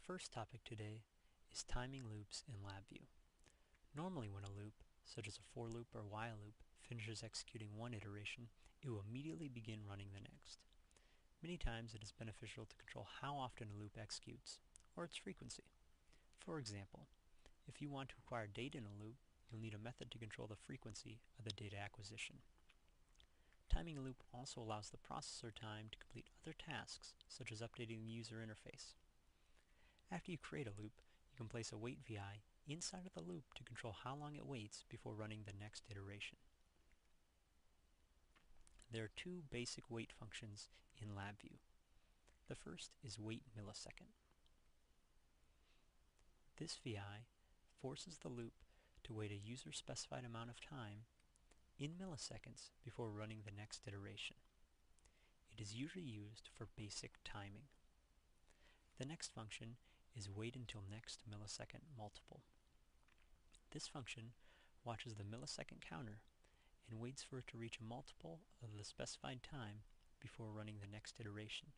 first topic today is timing loops in LabVIEW. Normally when a loop, such as a for loop or while loop, finishes executing one iteration, it will immediately begin running the next. Many times it is beneficial to control how often a loop executes, or its frequency. For example, if you want to acquire data in a loop, you'll need a method to control the frequency of the data acquisition. Timing a loop also allows the processor time to complete other tasks, such as updating the user interface. After you create a loop, you can place a wait VI inside of the loop to control how long it waits before running the next iteration. There are two basic wait functions in LabVIEW. The first is wait millisecond. This VI forces the loop to wait a user-specified amount of time in milliseconds before running the next iteration. It is usually used for basic timing. The next function is wait until next millisecond multiple. This function watches the millisecond counter and waits for it to reach a multiple of the specified time before running the next iteration.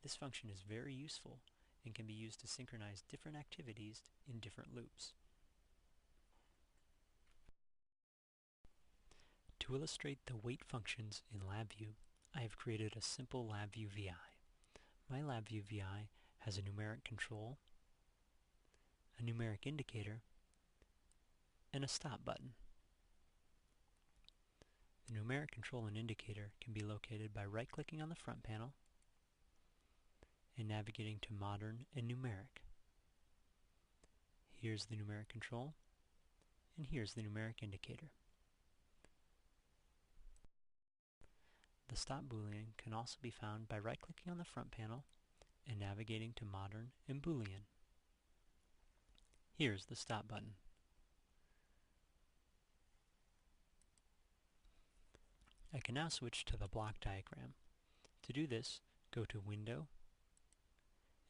This function is very useful and can be used to synchronize different activities in different loops. To illustrate the wait functions in LabVIEW, I have created a simple LabVIEW VI. My LabVIEW VI has a numeric control, a numeric indicator, and a stop button. The numeric control and indicator can be located by right-clicking on the front panel and navigating to Modern and Numeric. Here's the numeric control, and here's the numeric indicator. The stop boolean can also be found by right-clicking on the front panel and navigating to Modern and Boolean. Here's the stop button. I can now switch to the block diagram. To do this, go to Window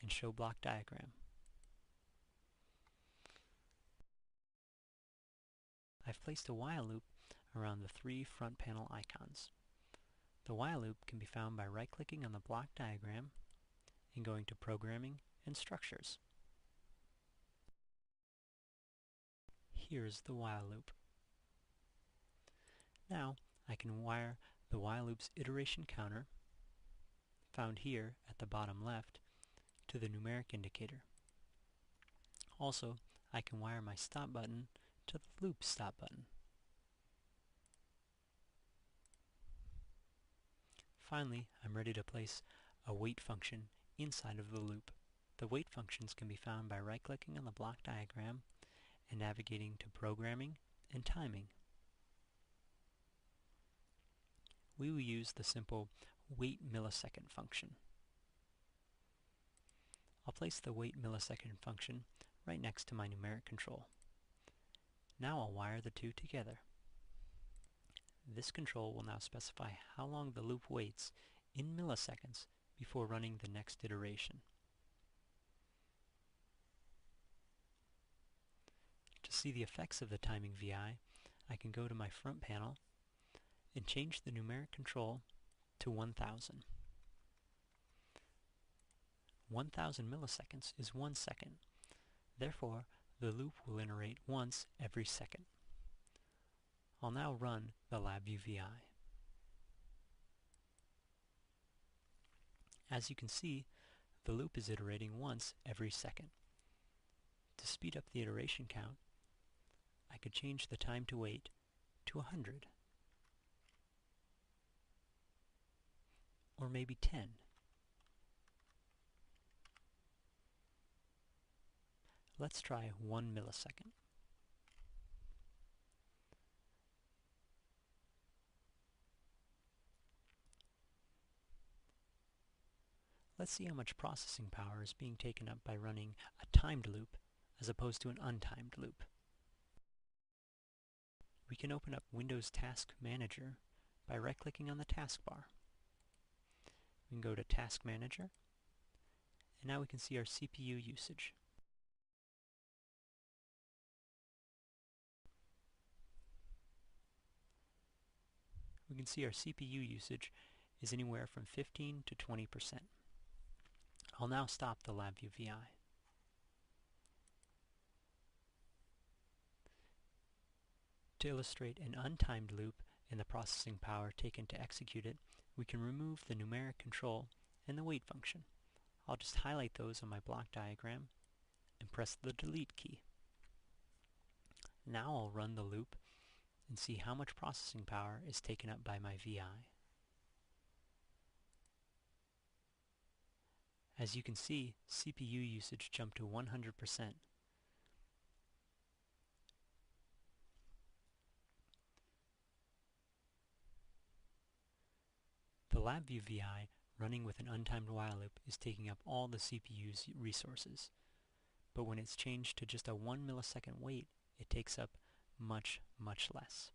and Show Block Diagram. I've placed a while loop around the three front panel icons. The while loop can be found by right-clicking on the block diagram and going to Programming and Structures. Here's the while loop. Now I can wire the while loop's iteration counter, found here at the bottom left, to the numeric indicator. Also, I can wire my stop button to the loop stop button. Finally, I'm ready to place a wait function inside of the loop. The wait functions can be found by right-clicking on the block diagram and navigating to Programming and Timing. We will use the simple wait millisecond function. I'll place the wait millisecond function right next to my numeric control. Now I'll wire the two together. This control will now specify how long the loop waits in milliseconds before running the next iteration. To see the effects of the timing VI, I can go to my front panel and change the numeric control to 1000. 1000 milliseconds is 1 second. Therefore, the loop will iterate once every second. I'll now run the LabVIEW VI. As you can see, the loop is iterating once every second. To speed up the iteration count, I could change the time to wait to 100. Or maybe 10. Let's try 1 millisecond. Let's see how much processing power is being taken up by running a timed loop as opposed to an untimed loop. We can open up Windows Task Manager by right-clicking on the taskbar. We can go to Task Manager, and now we can see our CPU usage. We can see our CPU usage is anywhere from 15 to 20%. I'll now stop the LabVIEW VI. To illustrate an untimed loop and the processing power taken to execute it, we can remove the numeric control and the wait function. I'll just highlight those on my block diagram and press the delete key. Now I'll run the loop and see how much processing power is taken up by my VI. As you can see, CPU usage jumped to 100%. The LabVIEW VI running with an untimed while loop is taking up all the CPU's resources, but when it's changed to just a 1 millisecond wait, it takes up much, much less.